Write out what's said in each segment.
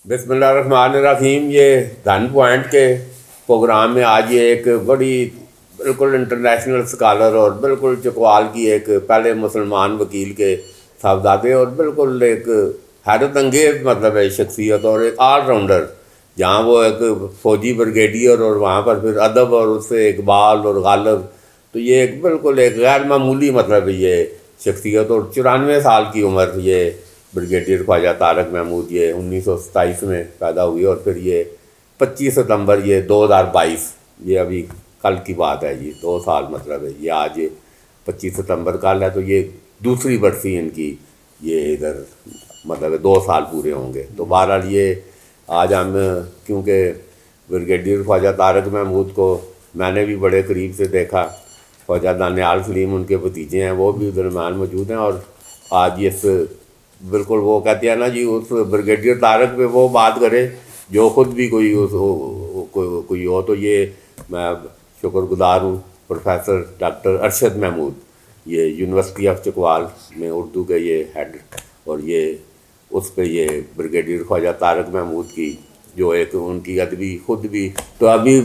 بسم اللہ الرحمن الرحیم. یہ دھن پوائنٹ کے پروگرام میں آج یہ ایک بڑی بالکل انٹرنیشنل اسکالر اور بالکل چکوال کی ایک پہلے مسلمان وکیل کے صاحبزادے اور بالکل ایک حیرت انگیز مطلب ہے شخصیت اور ایک آل راؤنڈر، جہاں وہ ایک فوجی بریگیڈیئر اور وہاں پر پھر ادب اور اس سے اقبال اور غالب، تو یہ ایک بالکل ایک غیر معمولی مطلب یہ شخصیت. اور 94 سال کی عمر یہ بریگیڈیئر خواجہ طارق محمود یہ 1927 میں پیدا ہوئی اور پھر یہ 25 ستمبر یہ 2022، یہ ابھی کل کی بات ہے، یہ 2 سال مطلب ہے یہ آج 25 ستمبر کل ہے، تو یہ دوسری برسی ان کی یہ ادھر مطلب 2 سال پورے ہوں گے. تو بہرحال یہ آج ہم کیونکہ بریگیڈیئر خواجہ طارق محمود کو میں نے بھی بڑے قریب سے دیکھا، خواجہ دانیال سلیم ان کے بھتیجے ہیں، وہ بھی درمیان موجود ہیں، اور آج اس بالکل وہ کہتے ہیں نا جی اس بریگیڈیئر طارق پہ وہ بات کرے جو خود بھی کوئی ہو. تو یہ میں شکر گزار ہوں پروفیسر ڈاکٹر ارشد محمود، یہ یونیورسٹی آف چکوال میں اردو کے یہ ہیڈ، اور یہ اس پہ یہ بریگیڈیئر خواجہ طارق محمود کی جو ایک ان کی ادبی خود بھی. تو ابھی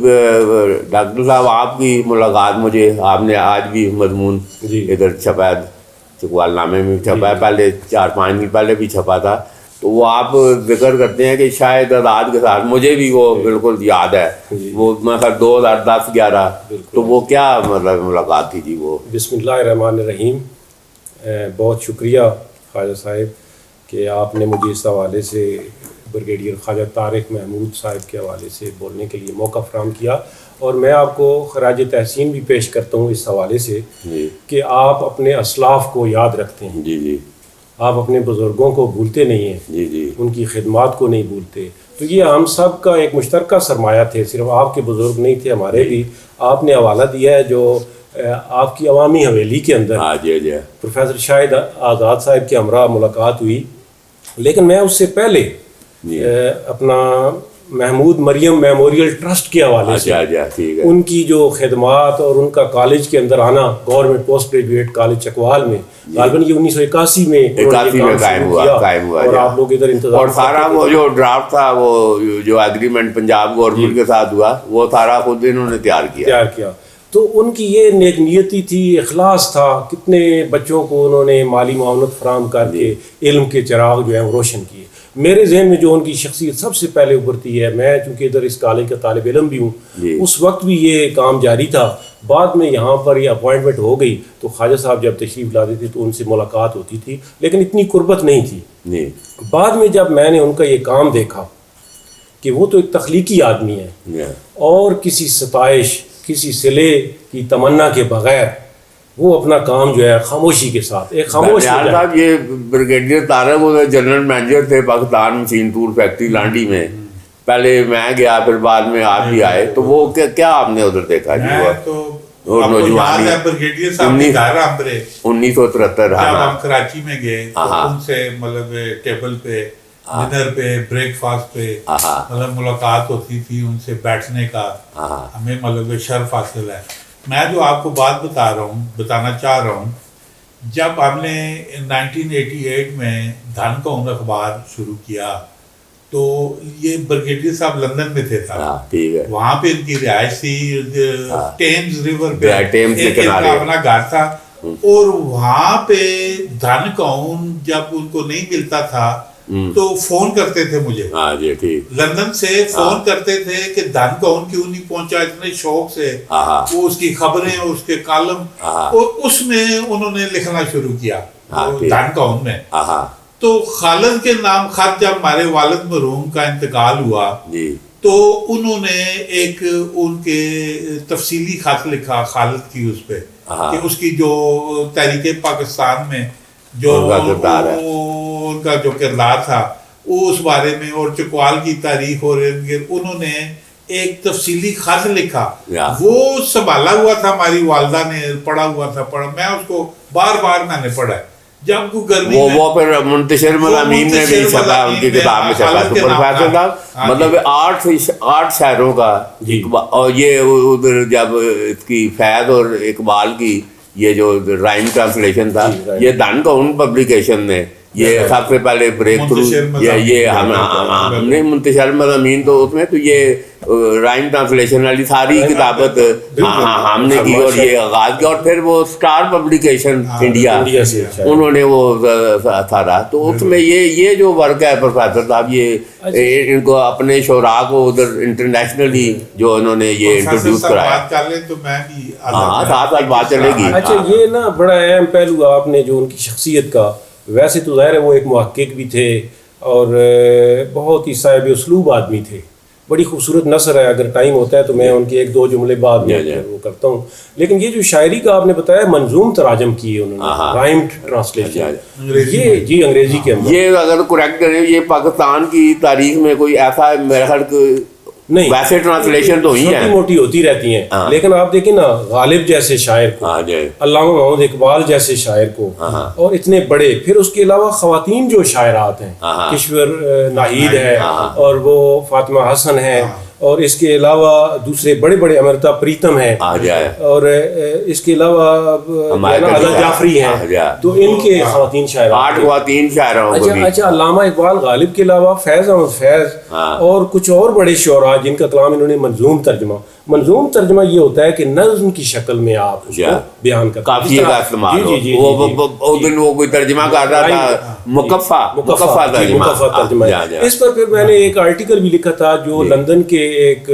ڈاکٹر صاحب آپ کی ملاقات مجھے آپ نے آج بھی مضمون ادھر چھپا ہے، چکوال نامے میں چھپا ہے، پہلے 4-5 دن پہلے بھی چھپا تھا. تو وہ آپ ذکر کرتے ہیں کہ شاید آزاد کے ساتھ مجھے بھی وہ بالکل یاد ہے، وہ مثلا 2010-11، تو وہ کیا مطلب ملاقات تھی جی وہ؟ بسم اللہ الرحمن الرحیم. بہت شکریہ خواجہ صاحب کہ آپ نے مجھے اس حوالے سے بریگیڈیئر خواجہ طارق محمود صاحب کے حوالے سے بولنے کے لیے موقع فراہم کیا، اور میں آپ کو خراج تحسین بھی پیش کرتا ہوں اس حوالے سے کہ آپ اپنے اسلاف کو یاد رکھتے ہیں. جی آپ اپنے بزرگوں کو بھولتے نہیں ہیں، ان کی خدمات کو نہیں بھولتے. تو یہ ہم سب کا ایک مشترکہ سرمایہ تھے، صرف آپ کے بزرگ نہیں تھے، ہمارے بھی. آپ نے حوالہ دیا ہے جو آپ کی عوامی حویلی کے اندر پروفیسر شاہد آزاد صاحب کے ہمراہ ملاقات ہوئی، لیکن میں اس سے پہلے اپنا محمود مریم میموریل ٹرسٹ کے حوالے سے ان کی جو خدمات اور ان کا کالج کے اندر آنا، government post graduate college Chakwal میں، غالباً یہ 1981 میں قائم ہوا، اور آپ لوگ ادھر انتظار، اور سارا وہ جو ڈرافٹ تھا، وہ جو ایگریمنٹ پنجاب گورنمنٹ کے ساتھ ہوا، وہ سارا خود انہوں نے تیار کیا. تو ان کی یہ نیک نیتی تھی، اخلاص تھا. کتنے بچوں کو انہوں نے مالی معاونت فراہم کر کے علم کے چراغ جو ہیں وہ روشن کیے. میرے ذہن میں جو ان کی شخصیت سب سے پہلے ابھرتی ہے، میں چونکہ ادھر اس کالج کا طالب علم بھی ہوں، اس وقت بھی یہ کام جاری تھا. بعد میں یہاں پر یہ اپوائنٹمنٹ ہو گئی تو خواجہ صاحب جب تشریف لاتے تھے تو ان سے ملاقات ہوتی تھی، لیکن اتنی قربت نہیں تھی. بعد میں جب میں نے ان کا یہ کام دیکھا کہ وہ تو ایک تخلیقی آدمی ہے، اور کسی ستائش، کسی صلے کی تمنا کے بغیر وہ اپنا کام جو ہے خاموشی کے ساتھ ایک خاموش. صاحب یہ بریگیڈیئر طارق وہ جنرل مینیجر تھے Pakistan machine tool factory Landhi میں، پہلے میں گیا پھر بعد میں آپ بھی آئے. تو وہ کیا آپ نے ادھر دیکھا جی؟ وہ نوجوانی 1973 ہم کراچی میں گئے، ان سے مطلب ٹیبل پہ ڈنر پہ بریک فاسٹ پہ مطلب ملاقات ہوتی تھی، ان سے بیٹھنے کا ہمیں مطلب شرف حاصل ہے. میں جو آپ کو بات بتانا چاہ رہا ہوں، جب ہم نے 1988 میں دھن قون اخبار شروع کیا تو یہ بریگیڈیئر صاحب لندن میں تھے، وہاں پہ ان کی رہائش تھی، ٹیمز ریور پہ اپنا گھر تھا، اور وہاں پہ دھن قون جب ان کو نہیں ملتا تھا تو فون کرتے تھے مجھے، لندن سے فون کرتے تھے کہ دھن قون کیوں نہیں پہنچا، اتنے شوق سے وہ اس کی خبریں اور اس کے کالم، اور اس میں انہوں نے لکھنا شروع کیا دھن قون میں. تو خالد کے نام خط جب ہمارے والد مرحوم کا انتقال ہوا تو انہوں نے ایک ان کے تفصیلی خط لکھا خالد کی اس پہ کہ اس کی جو تحریک پاکستان میں جو ان کا جو کردار تھا اس بارے میں، اور چکوال کی تاریخ، اور انہوں نے ایک تفصیلی خط لکھا. وہ سنبھالا ہوا تھا، ہماری والدہ نے پڑھا ہوا تھا، میں اس کو بار بار میں نے پڑھا. جب کو گرمی وہ پھر منتشر مضامین میں بھی چھپا، ان کی کتاب میں چھپا. تو پروفیسر صاحب مطلب 8 شاعروں کا، اور یہ ادھر جب اس کی فیض اور اقبال کی یہ جو رائم ٹرانسلیشن تھا، یہ دھن قون پبلیکیشن نے یہ سب سے پہلے بریک تھرو یہ ہم نے منتشر مضامین تو اس میں تو یہ رائم ٹرانسلیشن والی ساری کتابت ہم نے کی اور یہ آغاز کیا. اور پھر وہ اسٹار پبلیکیشن انڈیا انہوں نے وہ سارا. تو اس میں یہ جو ورک ہے پروفیسر صاحب یہ ان کو اپنے شعراء کو ادھر انٹرنیشنلی جو انہوں نے یہ انٹروڈیوس کرایا. ہاں ساتھ ساتھ بات چلے گی. اچھا یہ نا بڑا اہم پہلو آپ نے جو ان کی شخصیت کا, ویسے تو ظاہر ہے وہ ایک محقق بھی تھے اور بہت ہی صاحب اسلوب آدمی تھے. بڑی خوبصورت نثر ہے, اگر ٹائم ہوتا ہے تو میں ان کے ایک دو جملے بعد میں وہ کرتا ہوں. لیکن یہ جو شاعری کا آپ نے بتایا منظوم تراجم کیے انہوں نے, رائمڈ ٹرانسلیشن, یہ جی انگریزی کے اندر. یہ اگر کریکٹ کریں یہ پاکستان کی تاریخ میں کوئی ایسا میرے خیال نہیں, ویسے ٹرانسلیشن تو ہی ہے, چھوٹی موٹی ہوتی رہتی ہیں, لیکن آپ دیکھیں نا غالب جیسے شاعر کو, علامہ محمد اقبال جیسے شاعر کو, اور اتنے بڑے, پھر اس کے علاوہ خواتین جو شاعرات ہیں, کشور ناہید ہے اور وہ فاطمہ حسن ہے, اور اس کے علاوہ دوسرے بڑے بڑے امرتا پریتم ہیں, اور اس کے علاوہ عادل جعفری ہیں, تو ان کے خواتین شاعرات, 8 خواتین شاعروں کو بھی. اچھا علامہ اقبال غالب کے علاوہ فیض احمد فیض اور کچھ اور بڑے شعراء جن کا کلام انہوں نے منظوم ترجمہ یہ ہوتا ہے کہ نظم کی شکل میں آپ اس کو بیان کرتے ہیں. قافیے کا استعمال وہ کوئی ترجمہ کر رہا تھا, مکفہ ترجمہ. اس پر پھر میں نے ایک آرٹیکل بھی لکھا تھا جو لندن کے ایک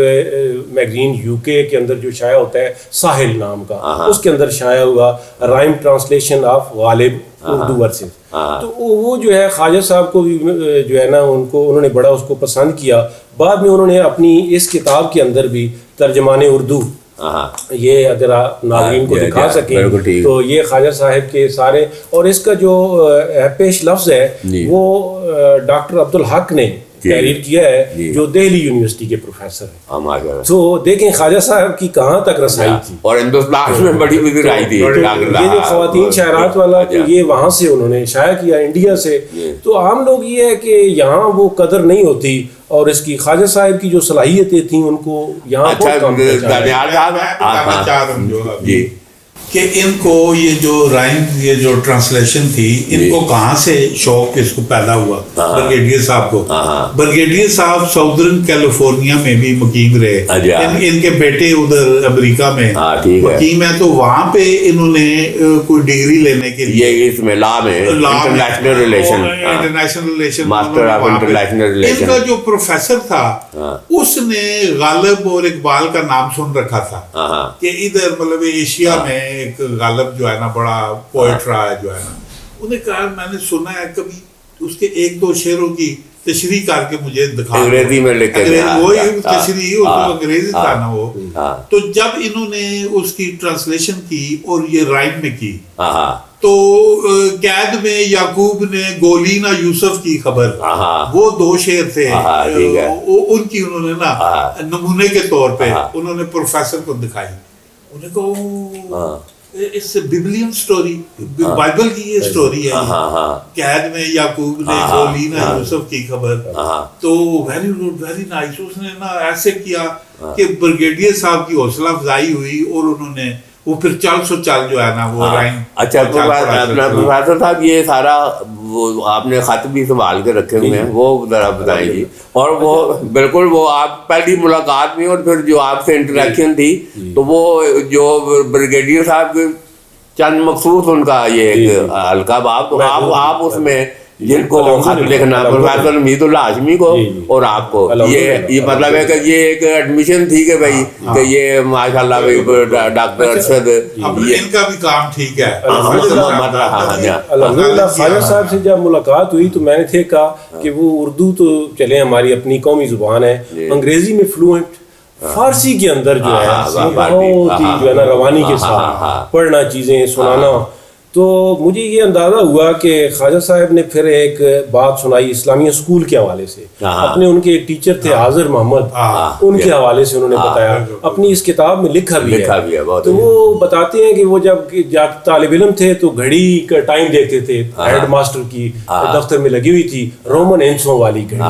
میگزین UK کے اندر جو شائع ہوتا ہے ساحل نام کا, اس کے اندر شائع ہوا rhyme translation of Ghalib Urdu versus. تو وہ جو ہے خواجہ صاحب کو بھی جو ہے نا انہوں نے بڑا اس کو پسند کیا. بعد میں انہوں نے اپنی اس کتاب کے اندر بھی ترجمان اردو, یہ اگر آپ ناظرین کو دکھا سکیں تو یہ خواجہ صاحب کے سارے, اور اس کا جو پیش لفظ ہے وہ ڈاکٹر عبدالحق نے تحریر کیا ہے جو دہلی یونیورسٹی کے پروفیسر ہیں. تو دیکھیں خواجہ صاحب کی کہاں تک رسائی تھی, اور ہندوستان میں بڑی وزیر آئی تھی. یہ جو خواتین شاعرات والا یہ وہاں سے انہوں نے شائع کیا انڈیا سے. تو عام لوگ یہ ہے کہ یہاں وہ قدر نہیں ہوتی, اور اس کی خواجہ صاحب کی جو صلاحیتیں تھیں ان کو یہاں بہت کم جی کہ ان کو یہ جو رائم یہ جو ٹرانسلیشن تھی ان کو کہاں سے شوق اس کو پیدا ہوا. برگیڈیئر صاحب کو, برگیڈیئر صاحب ساؤدرن کیلیفورنیا میں بھی مقیم رہے, ان کے بیٹے ادھر امریکہ میں مقیم ہے, تو وہاں پہ انہوں نے کوئی ڈگری لینے کے لیے اس میں لا میں international relation master of international relation, ان کا جو پروفیسر تھا اس نے غالب اور اقبال کا نام سن رکھا تھا کہ ادھر مطلب ایشیا میں ایک غالب جو ہے نا بڑا پوئٹ رہا ہے جو ہے نا. انہوں نے کہا میں نے سنا ہے, کبھی اس کے 1-2 شعروں کی تشریح کر کے مجھے دکھا, انگریزی میں لکھ کے وہی تشریح انگریزی تھا نا وہ. تو جب انہوں نے اس کی ٹرانسلیشن کی اور یہ رائم میں کی تو قید میں یعقوب نے گولینا یوسف کی خبر, وہ 2 شعر تھے ان کی انہوں نے نا نمونے کے طور پہ انہوں نے پروفیسر کو دکھائی. انہیں کہا اس بیبلین سٹوری, بائبل کی یہ سٹوری ہے, قید میں یعقوب نے گولینا یوسف کی خبر. تو ویری گڈ ویری نائس. اس نے نا ایسے کیا کہ برگیڈیئر صاحب کی حوصلہ افزائی ہوئی اور انہوں نے وہ پھر چل جو ہے نا وہ رائم. اچھا پروفیسر صاحب یہ سارا وہ آپ نے خط بھی سنبھال کے رکھے ہوئے ہیں, وہ ذرا بتائیں جی. اور وہ بالکل وہ آپ پہلی ملاقات میں اور پھر جو آپ سے انٹریکشن تھی تو وہ جو بریگیڈیئر صاحب کے چند مخصوص ان کا یہ ایک القاب, آپ اس میں جن کو خط لکھنا پروفیسر امید اللہ ہاشمی کو اور آپ کو, یہ مطلب ہے کہ یہ ایک ایڈمیشن تھی کہ بھائی کہ یہ ماشاء اللہ ڈاکٹر ارشد ان کا بھی کام ٹھیک ہے. الحمدللہ خواجہ صاحب سے جب ملاقات ہوئی تو میں نے دیکھا کہ وہ اردو تو چلے ہماری اپنی قومی زبان ہے, انگریزی میں فلوئنٹ, فارسی کے اندر جو ہے بہت ہی جو ہے نا روانی کے ساتھ پڑھنا, چیزیں سنانا. تو مجھے یہ اندازہ ہوا کہ خواجہ صاحب نے پھر ایک بات سنائی اسلامیہ اسکول کے حوالے سے, اپنے ان کے ایک ٹیچر تھے حاضر محمد, ان کے حوالے سے انہوں نے بتایا, اپنی اس کتاب میں لکھا بھی ہے. تو وہ بتاتے ہیں کہ وہ جب طالب علم تھے تو گھڑی کا ٹائم دیکھتے تھے, ہیڈ ماسٹر کی دفتر میں لگی ہوئی تھی رومن اینسوں والی گھڑی,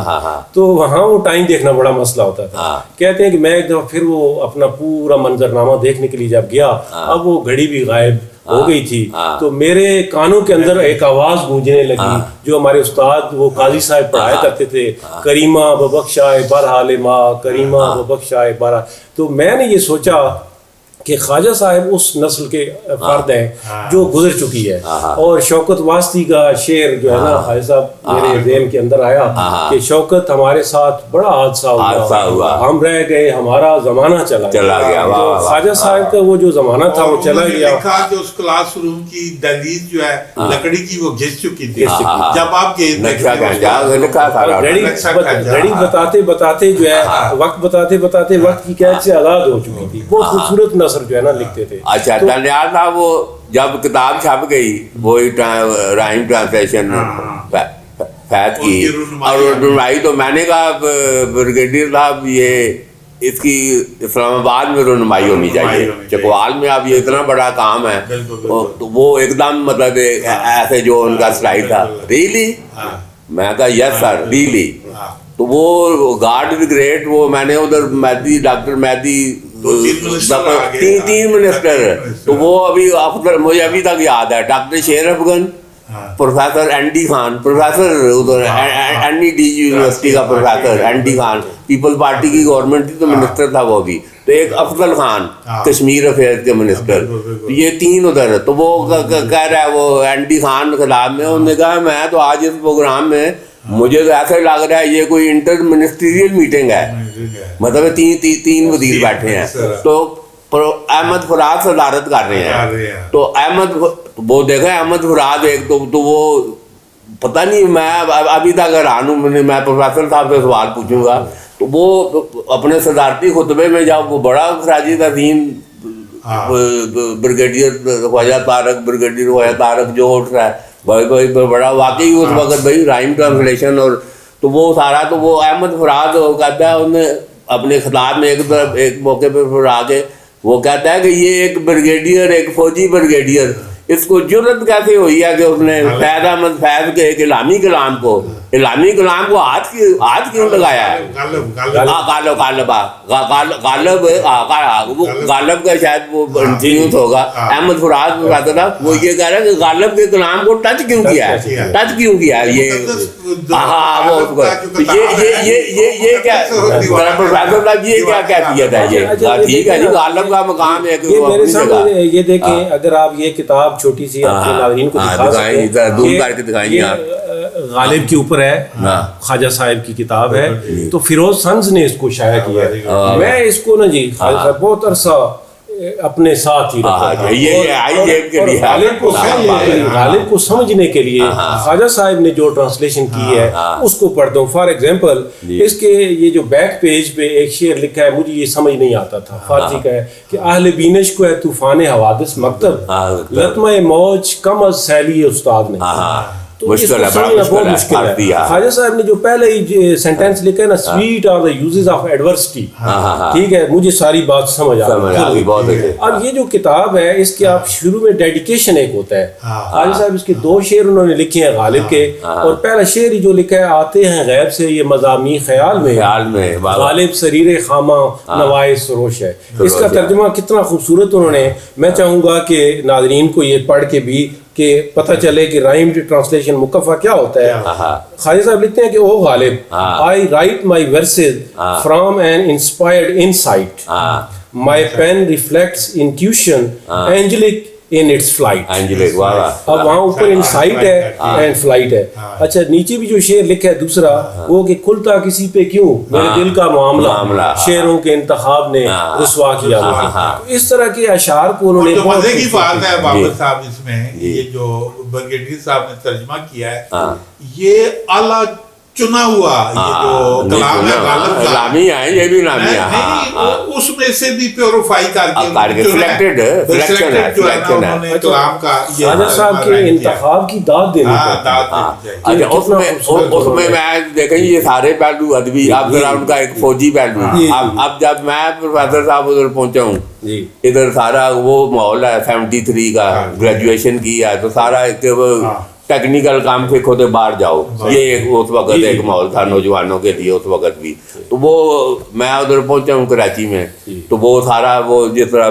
تو وہاں وہ ٹائم دیکھنا بڑا مسئلہ ہوتا تھا. کہتے ہیں کہ میں ایک دفعہ پھر وہ اپنا پورا منظرنامہ دیکھنے کے لیے جب گیا, اب وہ گھڑی بھی غائب ہو گئی تھی تو میرے کانوں کے اندر ایک آواز گونجنے لگی جو ہمارے استاد وہ قاضی صاحب پڑھایا کرتے تھے، کریمہ ببخشائے برحال ماں، کریمہ ببخشائے برحال. تو میں نے یہ سوچا کہ خواجہ صاحب اس نسل کے فرد ہیں جو گزر چکی ہے. اور شوکت واسطی کا شعر جو ہے نا خواجہ صاحب میرے ذہن کے اندر آیا کہ شوکت ہمارے ساتھ بڑا حادثہ ہوا، ہم رہ گئے ہمارا زمانہ چلا گیا. خواجہ صاحب کا وہ جو زمانہ تھا وہ چلا گیا. جو اس کلاس روم کی دہلیز جو ہے لکڑی کی وہ گھس چکی تھی جب آپ گھڑی بتاتے بتاتے جو ہے وقت بتاتے بتاتے وقت کی قید سے آزاد ہو چکی تھی. بہت خوبصورت نثر جو ہے نا لکھتے تھے. اچھا دلیال صاحب وہ جب کتاب چھپ گئی وہی رائم ٹرانسلیشن فیض کی اور رونمائی، تو میں نے کہا بریگیڈیئر صاحب یہ اس کی اسلام آباد میں رونمائی ہونی چاہیے، چکوال میں اب یہ اتنا بڑا کام ہے. تو وہ ایک دم مطلب ایسے جو ان کا سٹائل تھا، ریلی میں کہا یس سر ریلی. تو وہ گاڈ از گریٹ، وہ میں نے ادھر مہدی ڈاکٹر مہدی تین منسٹر، تو وہ ابھی مجھے ابھی تک یاد ہے doctor Sher Afghan, professor N D Khan, professor ادھر این ای ڈی یونیورسٹی کا professor N D Khan, people party کی گورنمنٹ تھی تو منسٹر تھا وہ بھی. تو ایک افضل خان کشمیر افیئر کے منسٹر، یہ تین ادھر. تو وہ کہہ رہا ہے وہ این ڈی خان خلاف میں، انہوں نے کہا میں تو آج اس پروگرام میں مجھے تو ایسا لگ رہا ہے یہ کوئی انٹر منسٹریل میٹنگ ہے، مطلب تین وزیر بیٹھے ہیں. تو احمد فراد صدارت کر رہے ہیں. تو احمد وہ دیکھا احمد فراد ایک تو وہ پتہ نہیں، میں ابھی تک حیران ہوں. میں پروفیسر صاحب سے سوال پوچھوں گا. تو وہ اپنے صدارتی خطبے میں جب وہ بڑا خراج تحسین بریگیڈیئر خواجہ طارق، بریگیڈیئر خواجہ طارق جو اٹھ رہا ہے بھائی بڑا واقعی اس وقت بھائی رائم ٹرانسلیشن، اور تو وہ سارا تو وہ احمد فراد کہتا ہے، انہیں اپنے خطاب میں ایک موقع پہ فرا کے وہ کہتا ہے کہ یہ ایک بریگیڈیئر، ایک فوجی بریگیڈیئر، اس کو جرت کیسے ہوئی ہے کہ اس نے فیض احمد فیض کے ایک الہامی کلام کو ہاتھ کیوں لگایا ہے. غالب کا شاید وہ انٹینیوس ہوگا. احمد فراد وہ یہ کہہ رہا ہے کہ غالب کے کلام کو ٹچ کیوں کیا ہے یہ کیا پروفیسر صاحب یہ کیا کیفیت ہے. یہ ٹھیک ہے جی غالب کا مقام ہے. میرے سامنے یہ دیکھیں، اگر آپ یہ کتاب چھوٹی سی آپ کے ناظرین کو دکھا سکیں، غالب کے اوپر ہے، خواجہ صاحب کی کتاب ہے. تو فیروز سنز نے اس کو شائع کیا ہے. میں اس کو نا جی خواجہ صاحب بہت عرصہ اپنے ساتھ ہی رکھا. غالب کو سمجھنے کے لیے خواجہ صاحب نے جو ٹرانسلیشن کی ہے اس کو پڑھتا ہوں. فار ایگزامپل اس کے یہ جو بیک پیج پہ ایک شعر لکھا ہے، مجھے یہ سمجھ نہیں آتا تھا، فارسی کا ہے کہ اہل بینش کو ہے طوفان حوادث مکتب، لطمہ موج کم از سیلی استاد نے. مشکل ہے، بہت مشکل ہے. خواجہ صاحب نے جو پہلے ہی سینٹینس لکھا ہے نا، sweet are the uses of adversity, ٹھیک ہے، مجھے ساری بات سمجھ آ گئی. اب یہ جو کتاب ہے اس کے آپ شروع میں ڈیڈیکیشن ایک ہوتا ہے. خواجہ صاحب اس کے 2 شعر انہوں نے لکھے ہیں غالب کے، اور پہلا شعر ہی جو لکھا ہے، آتے ہیں غیب سے یہ مضامی خیال میں غالب سریر خامہ نوائے سروش ہے. اس کا ترجمہ کتنا خوبصورت انہوں نے. میں چاہوں گا کہ ناظرین کو یہ پڑھ کے بھی کہ پتہ چلے کہ رائم ٹرانسلیشن مکفہ کیا ہوتا ہے. خواجہ صاحب لکھتے ہیں کہ او غالب، I write my verses from an inspired insight. My pen reflects intuition, angelic in its flight. اب وہاں اوپر انسائٹ ہے اینڈ فلائٹ ہے. اچھا نیچے بھی جو شعر لکھا ہے دوسرا وہ کہ کھلتا کسی پہ کیوں میرے دل کا معاملہ، شعروں کے انتخاب نے رسوا کیا مجھے. اس طرح کے اشعار کو انہوں نے. مزے کی بات ہے بابر صاحب اس میں یہ جو بریگیڈیئر صاحب نے ترجمہ کیا ہے، یہ اعلیٰ چنا ہوا یہ جو کلام ہے غالب کا، نامی ہے یہ بھی نامی ہے، اس میں سے بھی پیوریفائی کر کے سلیکٹڈ انہوں نے کلام کا خواجہ صاحب کے انتخاب کی داد دینی پڑتی. اچھا اس میں میں دیکھیں یہ سارے پہلو ادبی، اب ذرا ان کا ایک فوجی پہلو. اب جب میں پروفیسر صاحب ادھر پہنچا ہوں، ادھر سارا وہ ماحول ہے 73 کا، گریجویشن کی ہے تو سارا ٹیکنیکل کام سے خود باہر جاؤ، یہ اس وقت ایک ماحول تھا نوجوانوں کے لیے اس وقت بھی. تو وہ میں ادھر پہنچا ہوں کراچی میں، تو وہ سارا وہ جس طرح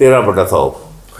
13/100।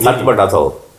7/100।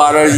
12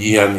GM